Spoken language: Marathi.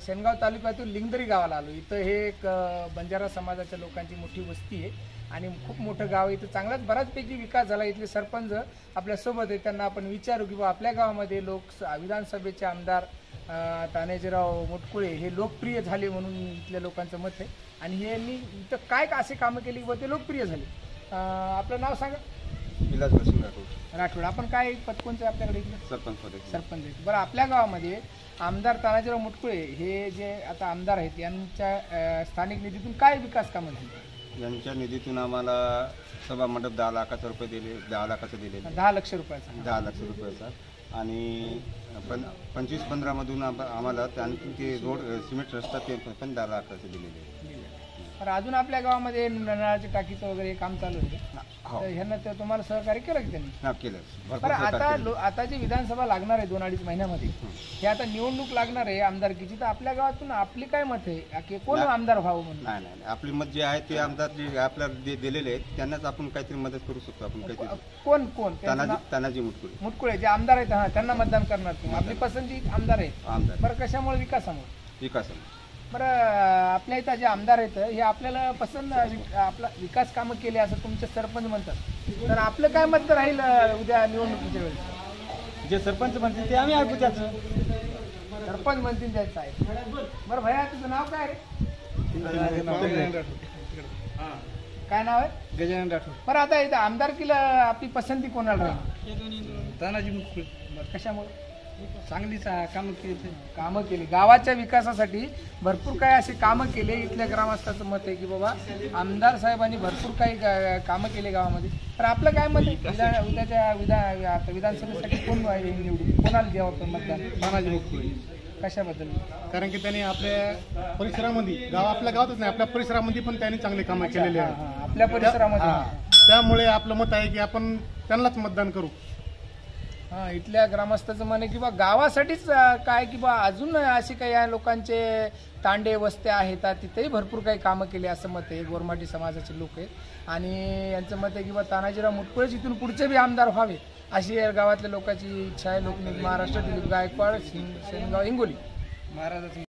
शेनगाव तालुक्यातील लिंगदरी गावाला आलो। इथं हे एक बंजारा समाजाच्या लोकांची मोठी वस्ती आहे आणि खूप मोठं गाव आहे। इथं चांगलाच बराचपैकी विकास झाला। इथले सरपंच आपल्यासोबत आहे, त्यांना आपण विचारू की बा आपल्या गावामध्ये विधानसभेचे आमदार तानाजीराव मुटकुळे हे लोकप्रिय झाले म्हणून इथल्या लोकांचं मत आहे आणि यांनी इथं काय असे कामं केली व ते लोकप्रिय झाले। आपलं नाव सांगा। विलास बसून राठोड। आपण काय पद कोणतं आपल्याकडे इथलं? सरपंच। बरं, आपल्या गावामध्ये आमदार तानाजीराव मुटकुळे हे जे आता आमदार आहेत यांच्या स्थानिक निधीतून काय विकास कामं झाली? यांच्या निधीतून आम्हाला सभा मंडप 10 लाखाचं रुपये दिले, 10 लाखाचं दिले, 10 लाख रुपयाचा 10 लाख रुपयाचा आणि 25-15 मधून आम्हाला ते रोड सिमेंट रस्ता ते पण 10 लाखाचं दिलेले। तर अजून आपल्या गावामध्ये नळाच्या टाकीचं वगैरे काम चालू आहे, तर ह्यांना तुम्हाला सहकार्य केलं की त्यांनी? केलं। बरं, आता जी विधानसभा लागणार आहे 2-2.5 महिन्यामध्ये, हे आता निवडणूक लागणार आहे आमदारकीची, तर आपल्या गावातून आपली काय मत आहे की कोण आमदार व्हावं म्हणून? नाही, आपली मत जे आहे ते आमदार जे आपल्याला दिलेले आहेत त्यांनाच आपण काहीतरी मदत करू शकतो। आपण काहीतरी कोण? तानाजी मुटकुळे जे आमदार आहेत त्यांना मतदान करणार तुम्ही? आपली पसंती आमदार आहे। बरं, कशामुळे? विकासामुळे। बरं, आपल्या इथं जे आमदार आहेत हे आपल्याला पसंत आपला विकास कामं केले असं तुमचे सरपंच म्हणतात, तर आपलं काय मत राहील उद्या निवडणुकीच्या वेळेस? जे सरपंच म्हणतील ते आम्ही ऐकू त्याचं। सरपंच म्हणतील त्याचं आहे। बरं भैया, तुझं नाव काय रे? काय नाव आहे? गजानन राठोड। बरं, आता इथं आमदारकीला आपली पसंती कोणाला राहील? तानाजी मुटकुळे। कशामुळे? चांगलीच कामं केली गावाच्या विकासासाठी, भरपूर काही असे कामं केले। इथल्या ग्रामस्थाचं मत आहे की बाबा आमदार साहेबांनी भरपूर काही कामं केले गावामध्ये। तर आपलं काय मत आहे उद्याच्या विधानसभेसाठी कोण निवडून कोणाला द्यावं आपण मतदान? तानाजी मुटकुळे। कशाबद्दल? कारण की त्यांनी आपल्या परिसरामध्ये आपल्या गावातच नाही आपल्या परिसरामध्ये पण त्यांनी चांगले कामं केलेले आहेत आपल्या परिसरामध्ये। त्यामुळे आपलं मत आहे की आपण त्यांनाच मतदान करू। इथल्या ग्रामस्थाचं म्हणे की बा गावासाठीच काय की बा अजून असे काही या लोकांचे तांडे वस्त्या आहेत, तिथेही भरपूर काही कामं केली असं मत आहे। गोरमाटी समाजाचे लोक आहेत आणि यांचं मत आहे की बा तानाजीराव मुटकुळेच इथून पुढचे बी आमदार व्हावे अशी या गावातल्या लोकांची इच्छा आहे। लोकनेते महाराष्ट्र दिलीप गायकवाड, शेनगाव, हिंगोली महाराजांचं